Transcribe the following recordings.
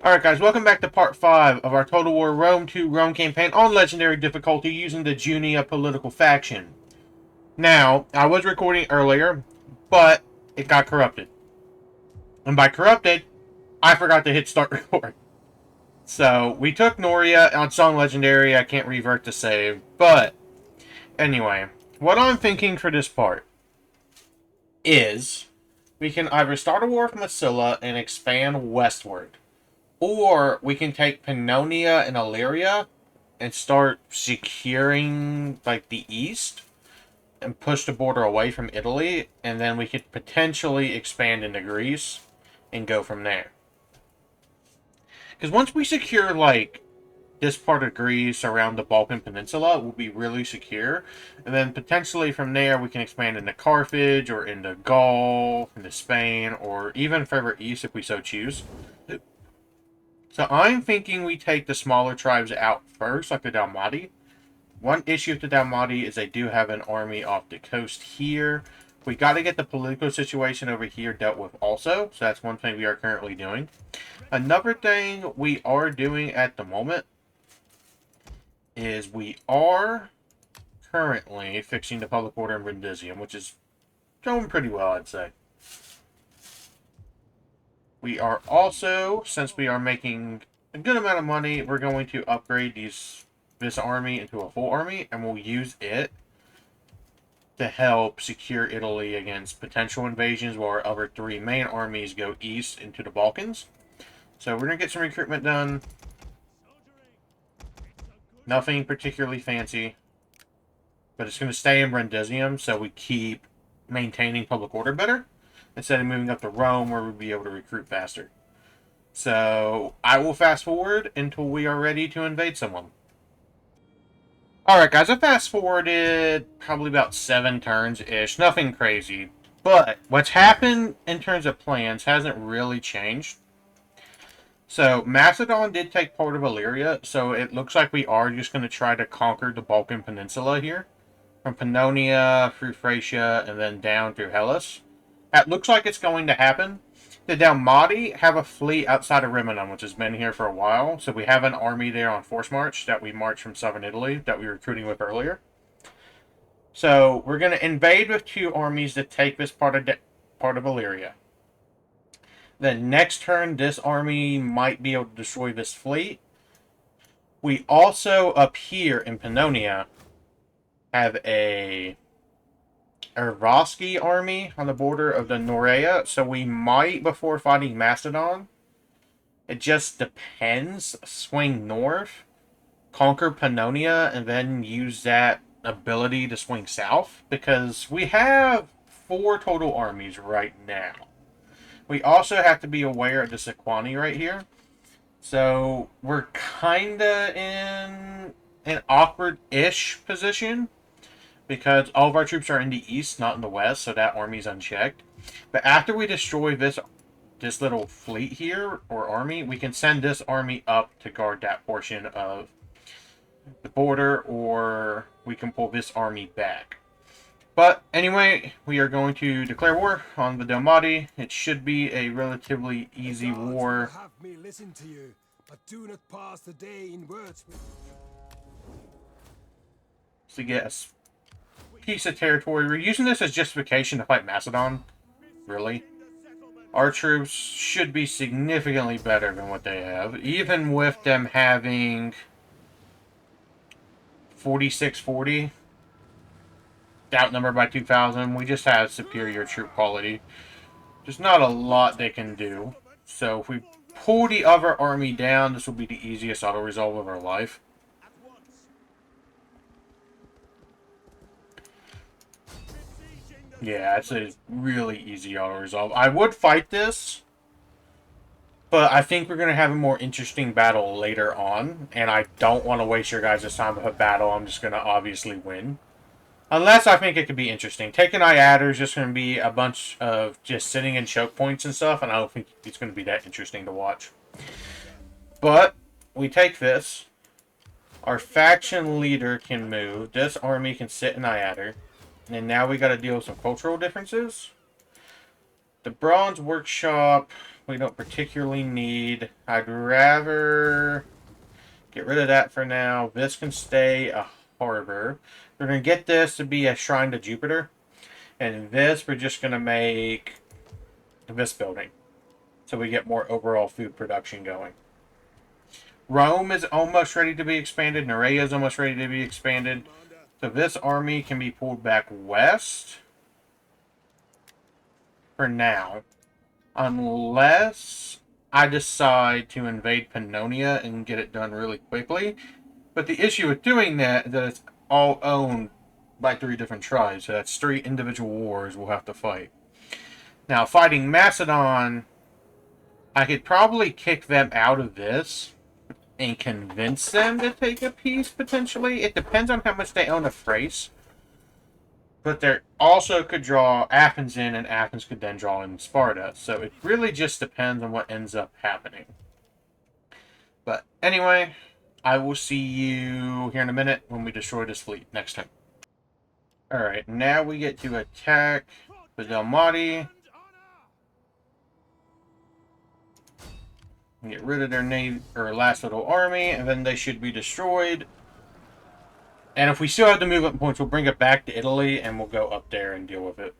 Alright guys, welcome back to part 5 of our Total War Rome 2 Rome campaign on Legendary difficulty using the Junia political faction. Now, I was recording earlier, but it got corrupted. And by corrupted, I forgot to hit start record. So, we took Noria on Song Legendary, I can't revert to save, but anyway, what I'm thinking for this part is we can either start a war with Massilla and expand westward. Or we can take Pannonia and Illyria and start securing, like, the east and push the border away from Italy, and then we could potentially expand into Greece and go from there. Because once we secure, like, this part of Greece around the Balkan Peninsula, we'll be really secure. And then potentially from there, we can expand into Carthage or into Gaul, into Spain, or even further east if we so choose. So I'm thinking we take the smaller tribes out first, like the Dalmati. One issue with the Dalmati is they do have an army off the coast here. We got to get the political situation over here dealt with also. So that's one thing we are currently doing. Another thing we are doing at the moment is we are currently fixing the public order in Brundisium, which is going pretty well, I'd say. We are also, since we are making a good amount of money, we're going to upgrade this army into a full army, and we'll use it to help secure Italy against potential invasions while our other three main armies go east into the Balkans. So we're going to get some recruitment done. Nothing particularly fancy, but it's going to stay in Brundisium, so we keep maintaining public order better, instead of moving up to Rome where we'll be able to recruit faster. So, I will fast forward until we are ready to invade someone. Alright guys, I fast forwarded probably about 7 turns-ish. Nothing crazy. But, what's happened in terms of plans hasn't really changed. So, Macedon did take part of Illyria, so it looks like we are just going to try to conquer the Balkan Peninsula here. From Pannonia, through Thracia, and then down through Hellas. It looks like it's going to happen. The Dalmati have a fleet outside of Rimini, which has been here for a while. So we have an army there on force march that we marched from southern Italy that we were recruiting with earlier. So we're going to invade with 2 armies to take this part of Illyria. Then next turn, this army might be able to destroy this fleet. We also, up here in Pannonia, have a Ervoski army on the border of the Norea, so we might, before fighting Macedon, it just depends, swing north, conquer Pannonia, and then use that ability to swing south, because we have 4 total armies right now. We also have to be aware of the Sequani right here, so we're kinda in an awkward-ish position, because all of our troops are in the east, not in the west, so that army's unchecked. But after we destroy this little fleet here, or army, we can send this army up to guard that portion of the border, or we can pull this army back. But anyway, we are going to declare war on the Dalmati. It should be a relatively easy war. Have me listen to you, but do not pass the day in words with To get a piece of territory. We're using this as justification to fight Macedon. Really? Our troops should be significantly better than what they have. Even with them having 4640. Outnumbered by 2,000. We just have superior troop quality. There's not a lot they can do. So if we pull the other army down, this will be the easiest auto-resolve of our life. Yeah, it's a really easy auto-resolve. I would fight this, but I think we're going to have a more interesting battle later on, and I don't want to waste your guys' time with a battle I'm just going to obviously win. Unless I think it could be interesting. Taking Iadder is just going to be a bunch of just sitting in choke points and stuff, and I don't think it's going to be that interesting to watch. But, we take this. Our faction leader can move. This army can sit in Iadder. And now we got to deal with some cultural differences. The Bronze Workshop we don't particularly need. I'd rather get rid of that for now. This can stay a harbor. We're going to get this to be a shrine to Jupiter. And this, we're just going to make this building. So we get more overall food production going. Rome is almost ready to be expanded. Nerea is almost ready to be expanded. So this army can be pulled back west for now. Unless I decide to invade Pannonia and get it done really quickly. But the issue with doing that is that it's all owned by 3 different tribes. So that's 3 individual wars we'll have to fight. Now, fighting Macedon, I could probably kick them out of this and convince them to take a piece, potentially. It depends on how much they own of Thrace. But they also could draw Athens in, and Athens could then draw in Sparta. So it really just depends on what ends up happening. But anyway, I will see you here in a minute when we destroy this fleet next time. Alright, now we get to attack the Dalmati. Get rid of their navy or last little army, and then they should be destroyed. And if we still have the movement points, we'll bring it back to Italy and we'll go up there and deal with it.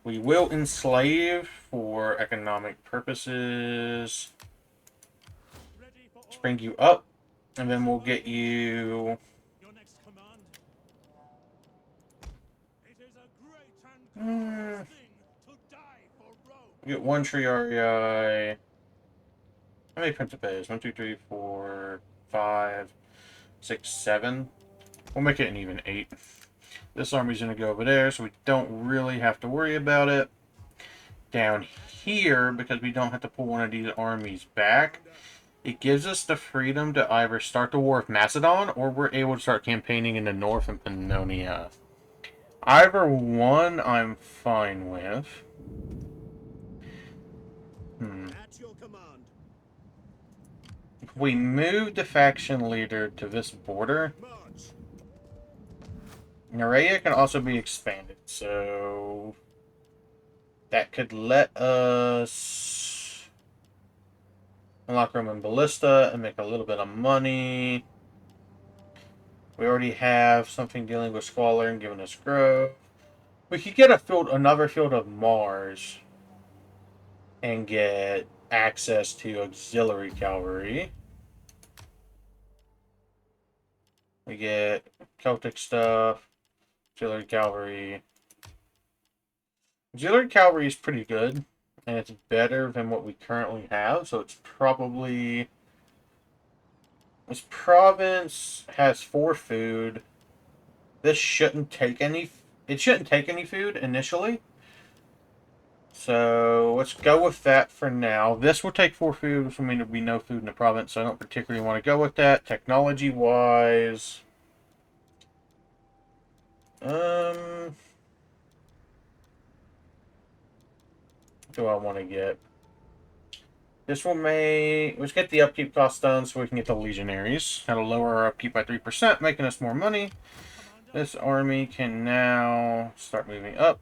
We will enslave for economic purposes. Let's bring you up, and then we'll get you. Get 1 Triarii. How many Principes? 1, 2, 3, 4, 5, 6, 7. We'll make it an even 8. This army's going to go over there, so we don't really have to worry about it. Down here, because we don't have to pull one of these armies back, it gives us the freedom to either start the war with Macedon, or we're able to start campaigning in the north in Pannonia. Either one I'm fine with. At your command. If we move the faction leader to this border, March. Nerea can also be expanded, so that could let us unlock Roman Ballista and make a little bit of money. We already have something dealing with Squalor and giving us growth. We could get another field of Mars and get access to auxiliary cavalry. We get Celtic stuff, auxiliary cavalry. Auxiliary cavalry is pretty good, and it's better than what we currently have, so it's probably... This province has 4 food. This shouldn't take any... It shouldn't take any food initially. So let's go with that for now. This will take 4 food, which will mean there'll be no food in the province, so I don't particularly want to go with that. Technology-wise... What do I want to get? This will make... Let's get the upkeep cost done so we can get the legionaries. That'll lower our upkeep by 3%, making us more money. This army can now start moving up.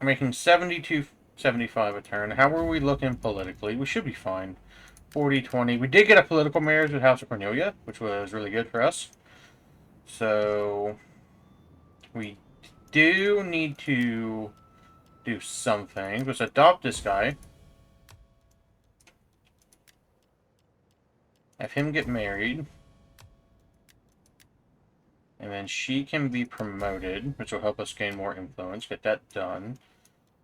We're making 72, 75 a turn. How are we looking politically? We should be fine. 40, 20. We did get a political marriage with House of Cornelia, which was really good for us. So... we do need to do something. Let's adopt this guy. Have him get married. And then she can be promoted, which will help us gain more influence. Get that done.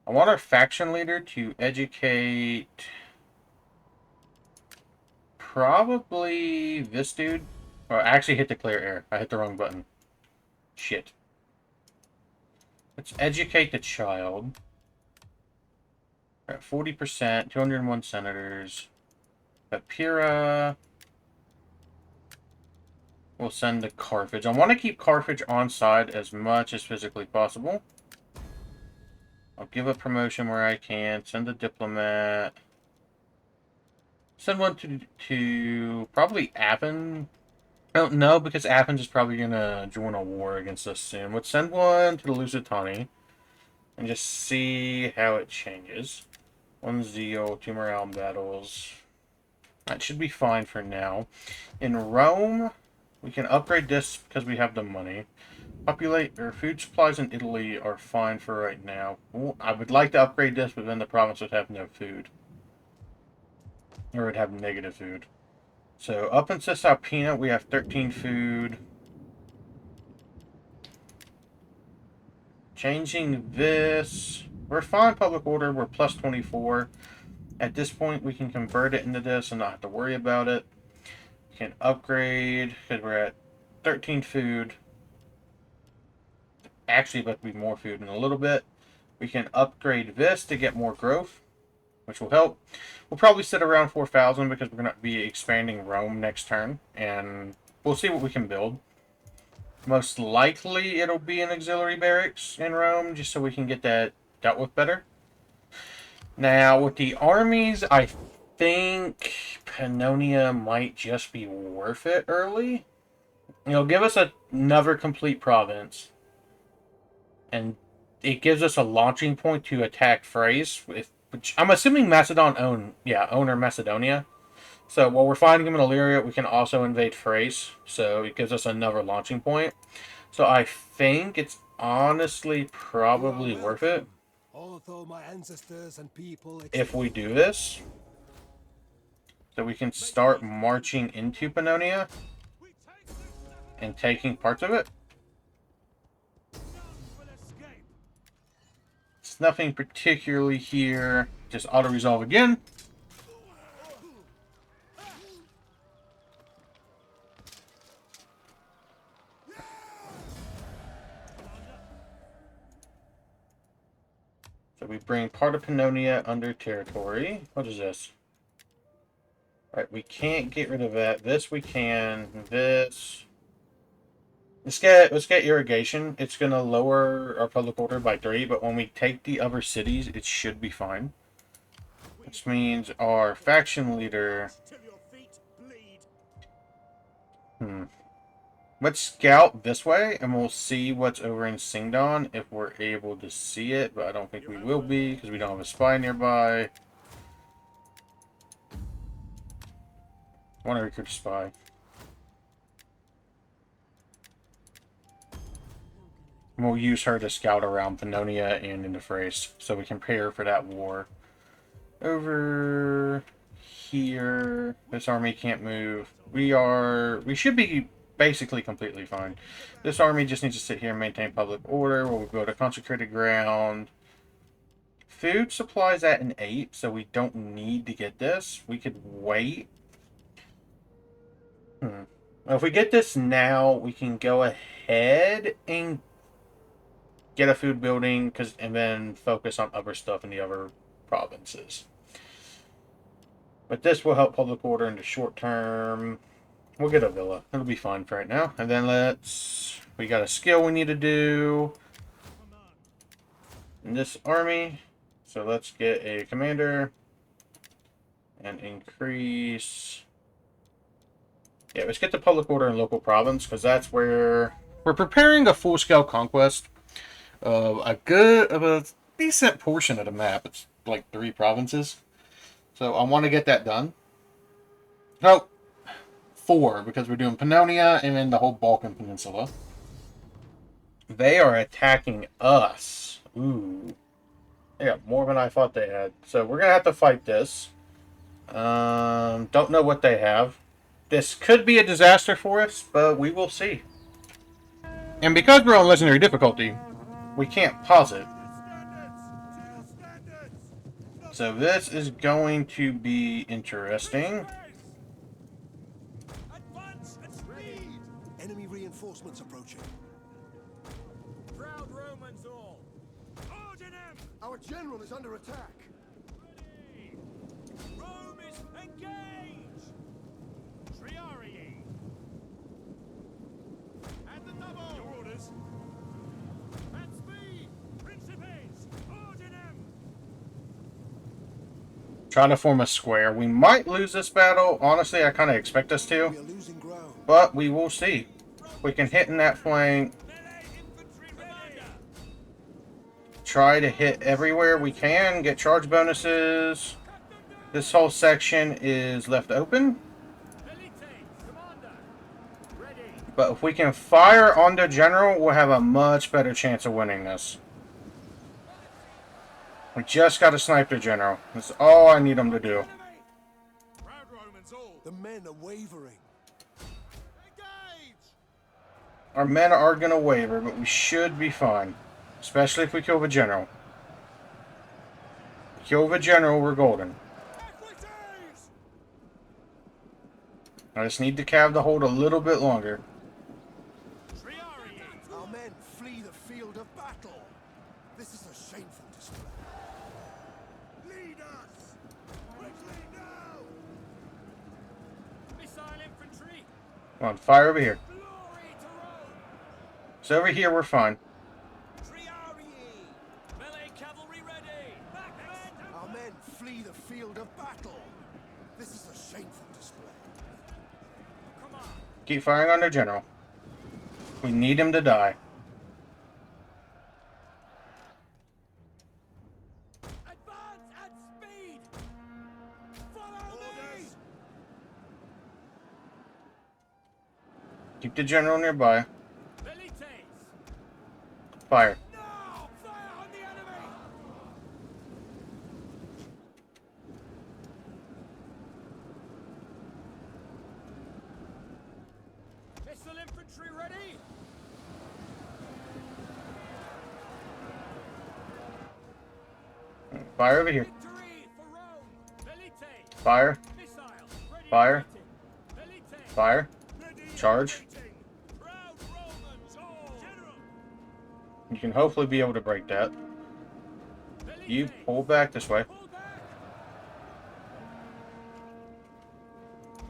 I want our faction leader to educate... probably this dude. Oh, I actually hit declare air. I hit the wrong button. Shit. Let's educate the child. We're at 40%, 201 senators. Papira. We'll send to Carthage. I want to keep Carthage on side as much as physically possible. I'll give a promotion where I can. Send a diplomat. Send one to probably Athens. I don't know, because Athens is probably going to join a war against us soon. Let's send one to the Lusitani and just see how it changes. 1 zeal, 2 morale battles. That should be fine for now. In Rome, we can upgrade this because we have the money. Populate or food supplies in Italy are fine for right now. Ooh, I would like to upgrade this, but then the province would have no food. Or would have negative food. So up in Cisalpina, we have 13 food. Changing this. We're fine public order. We're plus 24. At this point, we can convert it into this and not have to worry about it. We can upgrade because we're at 13 food. Actually, about to be more food in a little bit. We can upgrade this to get more growth, which will help. We'll probably sit around 4,000 because we're going to be expanding Rome next turn, and we'll see what we can build. Most likely, it'll be an auxiliary barracks in Rome, just so we can get that dealt with better. Now, with the armies, I think Pannonia might just be worth it early. It'll give us another complete province. And it gives us a launching point to attack Thrace, which I'm assuming Macedon own Macedonia. So while we're fighting him in Illyria, we can also invade Thrace. So it gives us another launching point. So I think it's honestly probably worth it Although my ancestors and people if we do this. So we can start marching into Pannonia and taking parts of it. It's nothing particularly here. Just auto-resolve again. So we bring part of Pannonia under territory. What is this? Alright, we can't get rid of that. This we can. This. Let's get irrigation. It's gonna lower our public order by 3, but when we take the other cities, it should be fine. Which means our faction leader. Let's scout this way, and we'll see what's over in Singdon if we're able to see it, but I don't think we will be because we don't have a spy nearby. I want to recruit a spy. And we'll use her to scout around Pannonia and into Thrace, so we can prepare for that war. Over here, this army can't move. We should be basically completely fine. This army just needs to sit here and maintain public order. We'll go to consecrated ground. Food supplies at an 8, so we don't need to get this. We could wait. Well, if we get this now, we can go ahead and get a food building, and then focus on other stuff in the other provinces. But this will help public order in the short term. We'll get a villa. It'll be fine for right now. And then we got a skill we need to do in this army. So let's get a commander and increase. Yeah, let's get the public order in local province, because that's where we're preparing a full-scale conquest of a decent portion of the map. It's like 3 provinces. So I want to get that done. Oh, 4, because we're doing Pannonia and then the whole Balkan Peninsula. They are attacking us. Ooh. Yeah, more than I thought they had. So we're going to have to fight this. Don't know what they have. This could be a disaster for us, but we will see. And because we're on legendary difficulty, we can't pause it. So this is going to be interesting. Enemy reinforcements approaching. Proud Romans all. Ordinem! Our general is under attack. Ready! Rome is engaged! Triarii! At the double! Your orders. At speed! Principes! Ordinem! Trying to form a square. We might lose this battle. Honestly, I kind of expect us We are to. losing ground. But we will see. We can hit in that flank. try to hit everywhere we can, get charge bonuses. This whole section is left open. But if we can fire on the general, we'll have a much better chance of winning this. We just got to snipe the general. That's all I need them to do. The men are wavering. Our men are going to waver, but we should be fine. Especially if we kill the general. Kill the general, we're golden. I just need the cav to hold a little bit longer. Our men flee the field of battle. This is a shameful display. Lead us! Quickly now! Missile infantry! Come on, fire over here. Glory to Rome! So over here, we're fine. Melee cavalry ready! Back men! Our men flee the field of battle. This is a shameful display. Come on! Keep firing on their general. We need him to die. Advance at speed! Follow me! Keep the general nearby. Velites! Fire. Now! Fire on the enemy! Missile infantry ready! Fire over here. Victory for Rome! Velites! Fire. Missile! Ready Fire. and waiting. Velites! Fire. Ready and Charge. waiting. Proud Romans all! General! You can hopefully be able to break that. You pull back this way. Pull back!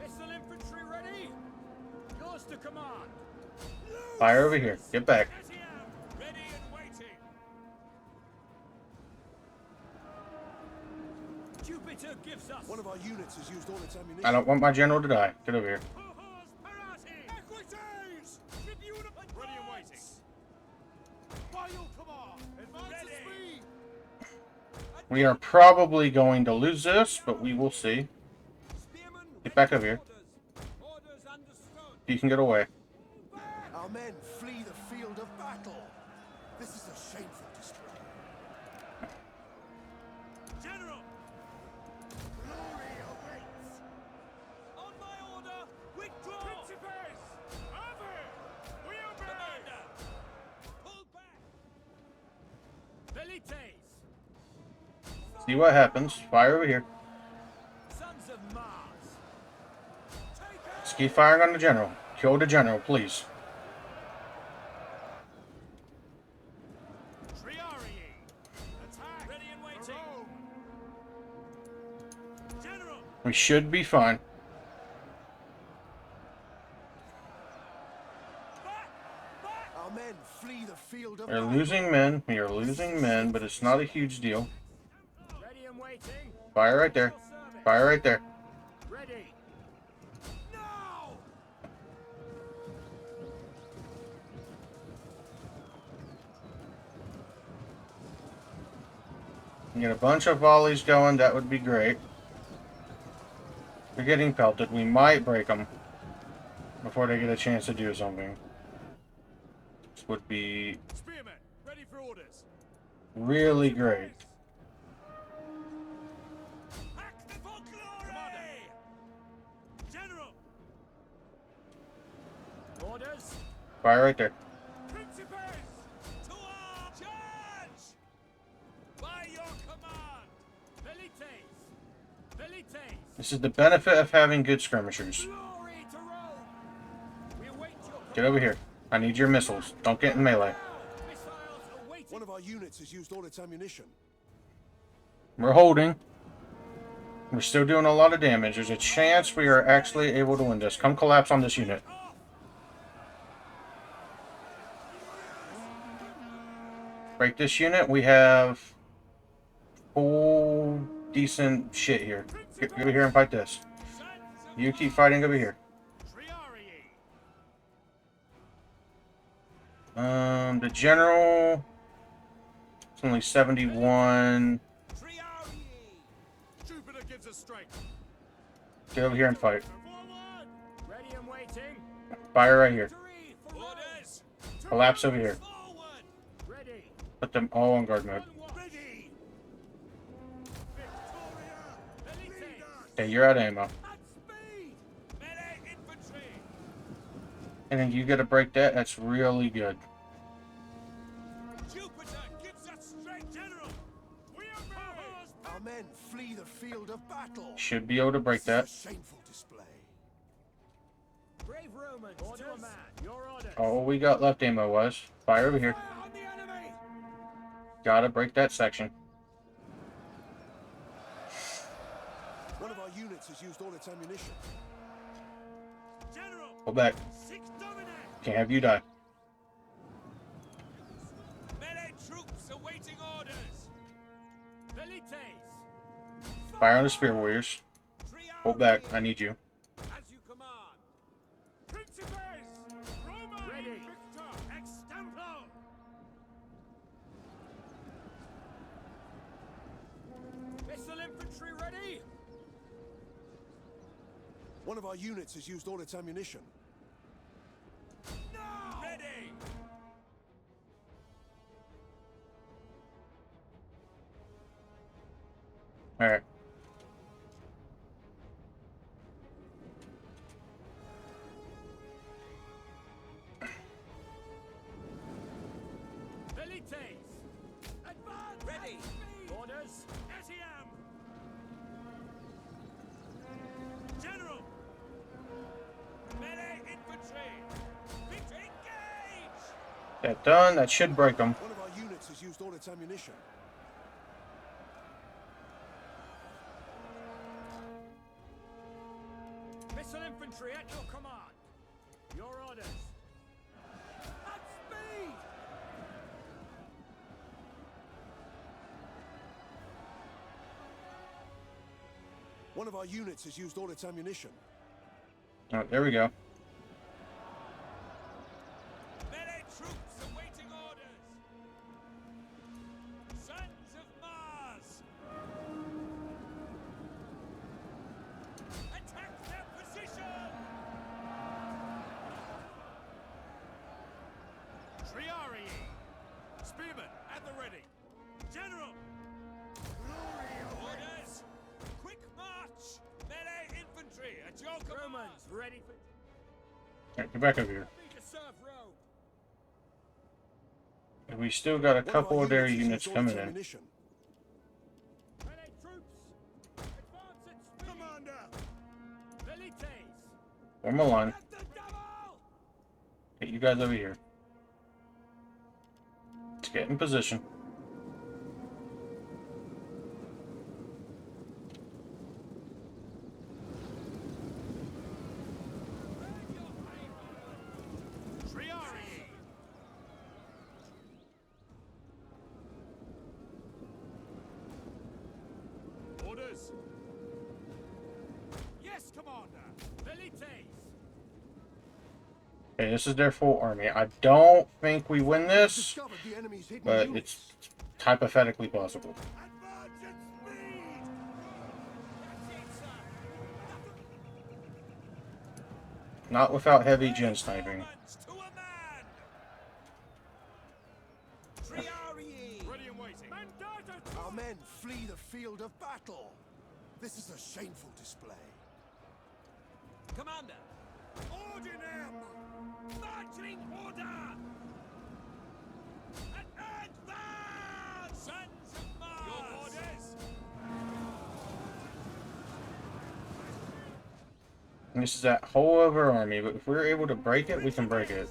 Missile infantry ready? Yours to command. Fire over here. Get back. As he am, ready and waiting. Jupiter gives us. One of our units has used all its ammunition. I don't want my general to die. Get over here. Cohors parati. Equites! Tribune of ready and waiting. By your command. Advance at speed. We are probably going to lose this, but we will see. Spearmen, Get back over here. orders understood. You can get away. Our men flee the field of battle. This is a shameful display. General! Glory awaits! On my order, withdraw! Principes! Ave! We obey! Commander! Pull back! Velites! See what happens. Fire over here. Sons of Mars! Take out! Just keep firing on the general. Kill the general, please. Triarii! Attack! Ready and waiting! General! We should be fine. Back! Back! Our men flee the field of We're battle. losing men. We are losing men, but it's not a huge deal. Ready and waiting! Fire right there. Fire right there. Ready! Now! Get a bunch of volleys going. That would be great. They're getting pelted. We might break them before they get a chance to do something. This would be Spearmen, ready for orders. really great. Hack for glory! General! Orders. Fire right there. Principes! To our charge! By your command! Velites! Velites! This is the benefit of having good skirmishers. Glory to Rome! We await your Get over here. I need your missiles. Don't get in melee. missiles awaiting. One of our units has used all its ammunition. We're holding. We're still doing a lot of damage. There's a chance we are actually able to win this. Come collapse on this unit. Break this unit. We have full decent shit here. Get over here and fight this. You keep fighting over here. Triarii! The general. It's only 71. Jupiter gives us strength. Get over here and fight. Forward. Ready and waiting. Fire right here. Three for orders. Collapse over here. Forward. Ready. Put them all on guard mode. Ready. Victoria. Elite. Okay, you're out of ammo. At speed. Melee infantry. And then you get to break that. That's really good. Jupiter gives us strength, General. We are Our men flee the field of battle. Should be able to break This that. is a shameful display. Brave Romans. To a man. Your orders. All we got left ammo was fire over here. fire on the enemy. Gotta break that section. One of our units has used all its ammunition. General. Pull back. Six dominate. Can't have you die. Melee troops awaiting orders. Velites. Fire on the spear warriors. Pull back. I need you. As you command. Principes. Roma. Ready. Victor. Extemplo. Missile infantry ready. One of our units has used all its ammunition. Now. Ready. Alright. Velites. Advance. Ready. Orders. SEM. General. Melee infantry. Victor, engage. That done. That should break them. One of our units has used all its ammunition. Missile infantry at your command. Your orders. At speed. One of our units has used all its ammunition. Oh, there we go. Melee troops awaiting orders. Sons of Mars. Attack their position. Triarii. Spearmen at the ready. General. Orders. Quick march. Melee infantry at your command. Romans ready for. Alright, get back over here. Ready to serve Rome. And we still got a One couple our of their has units used all its coming in. ammunition. Melee troops. Advance at speed. Commander. Velites. Form a line. At the double. Get you guys over here. Let's get in position. Triarii. Orders. Yes, Commander. Velites. Okay, this is their full army. I don't think we win this, Discovered the enemy's hidden but units. it's hypothetically possible. Advance at speed. That's it, sir. Not without heavy gen sniping. Romans to a man. Triarii. Ready and waiting. Our men flee the field of battle. This is a shameful display. Commander. Ordinem. Marching order. Advance. Sons of Mars. Your orders. And this is that whole other army, but if we're able to break it, we can break it.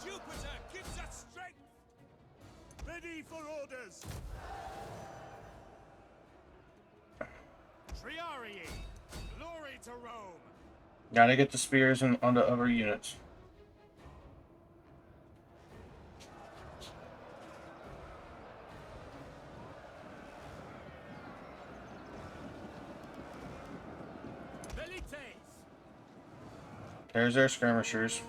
Jupiter gives us strength. Ready for orders. Triarii. Glory to Rome. Gotta get the spears and onto other units. Velites. There's their skirmishers.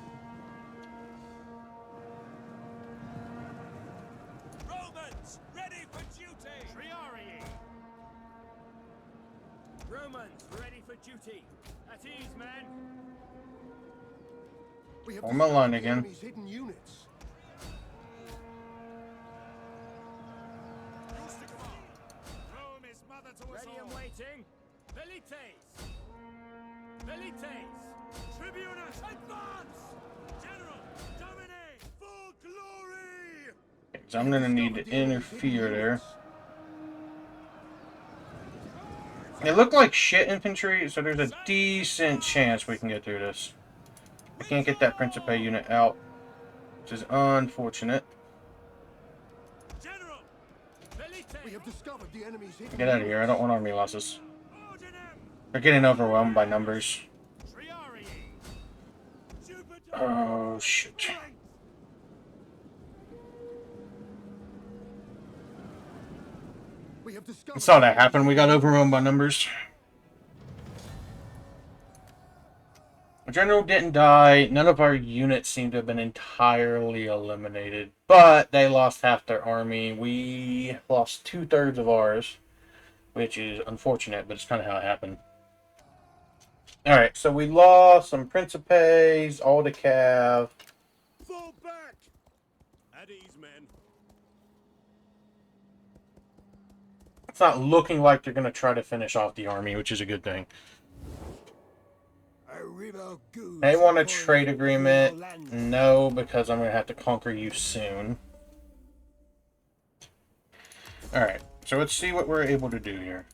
Ready! At ease, men! We have On my line discovered the again. enemy's hidden units. Yours to command. Rome is mother to us Ready and all. waiting! Velites! Velites! Tribunus, advance! General, dominate! For glory! So I'm gonna need to interfere there. It looked like shit infantry, so there's a decent chance we can get through this. I can't get that Principe unit out, which is unfortunate. General, We have discovered the enemy's hidden Get out of here, I don't want army losses. ordinem, They're getting overwhelmed by numbers. triarii. Jupiter, Oh, shit. We have I discovered saw that happen, we got overwhelmed by numbers. The general didn't die. None of our units seem to have been entirely eliminated. But they lost half their army. We lost 2/3 of ours. Which is unfortunate, but it's kind of how it happened. Alright, so we lost some Principes, all the Cav. fall back! At ease, men. It's not looking like they're going to try to finish off the army, which is a good thing. A river goes They want a upon trade agreement. your land. No, because I'm going to have to conquer you soon. Alright, so let's see what we're able to do here.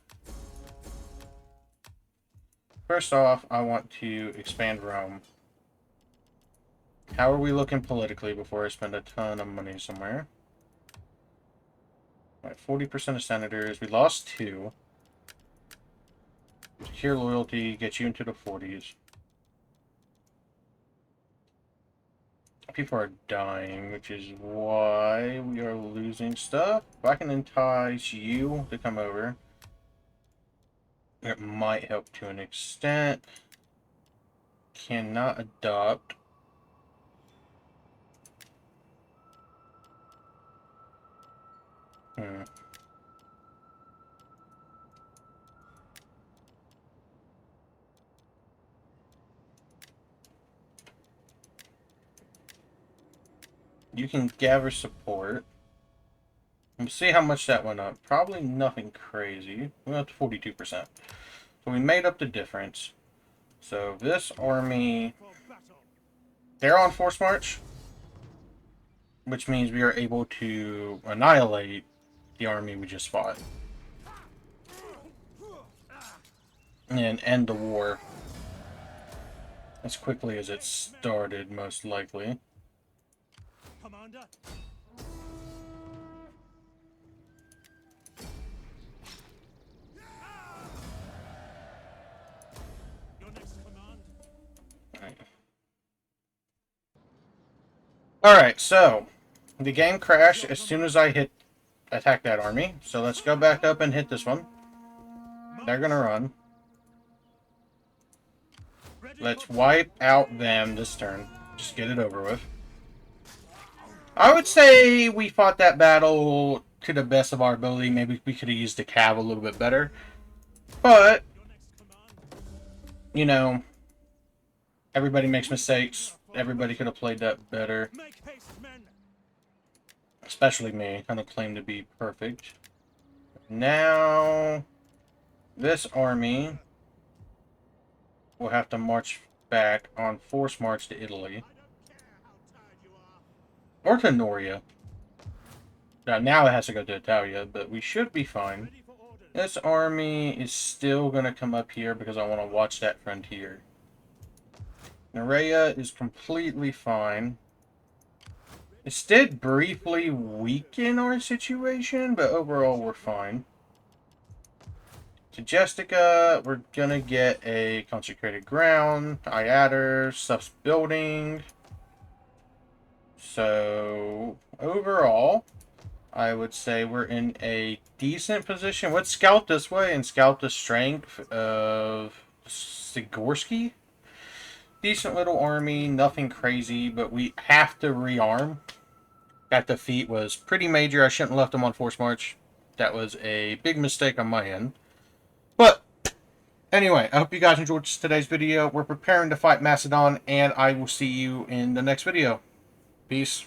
First off, I want to expand Rome. How are we looking politically before I spend a ton of money somewhere? Right, 40% of senators. We lost 2. Secure loyalty gets you into the 40s. People are dying, which is why we are losing stuff. If I can entice you to come over, it might help to an extent. Cannot adopt. You can gather support. We'll see how much that went up. Probably nothing crazy. We went up to 42%. So we made up the difference. So this army, For battle. they're on force march, which means we are able to annihilate the army we just fought. And end the war as quickly as it started, most likely. Commander. Your next command. Alright, so the game crashed as soon as I attacked that army. So let's go back up and hit this one. They're gonna run. Ready Let's for wipe out them this turn. Just get it over with. I would say we fought that battle to the best of our ability. Maybe we could have used the cav a little bit better. But, your next command. you know, everybody makes mistakes. Everybody could have played that better. Make haste, men. Especially me. I don't claim to be perfect. Now, this army will have to march back on force march to Italy. I don't care how tired you are. Or to Noria. Now it has to go to Italia, but we should be fine. Ready for orders. This army is still going to come up here because I want to watch that frontier. Nerea is completely fine. This did briefly weaken our situation, but overall we're fine. To Jestika, we're going to get a consecrated ground, Iader, stuff's building. So, overall, I would say we're in a decent position. Let's scout this way and scout the strength of Sigorsky. Decent little army, nothing crazy, but we have to rearm. That defeat was pretty major. I shouldn't have left them on force march. That was a big mistake on my end. But Anyway, I hope you guys enjoyed today's video. We're preparing to fight Macedon, and I will see you in the next video. Peace.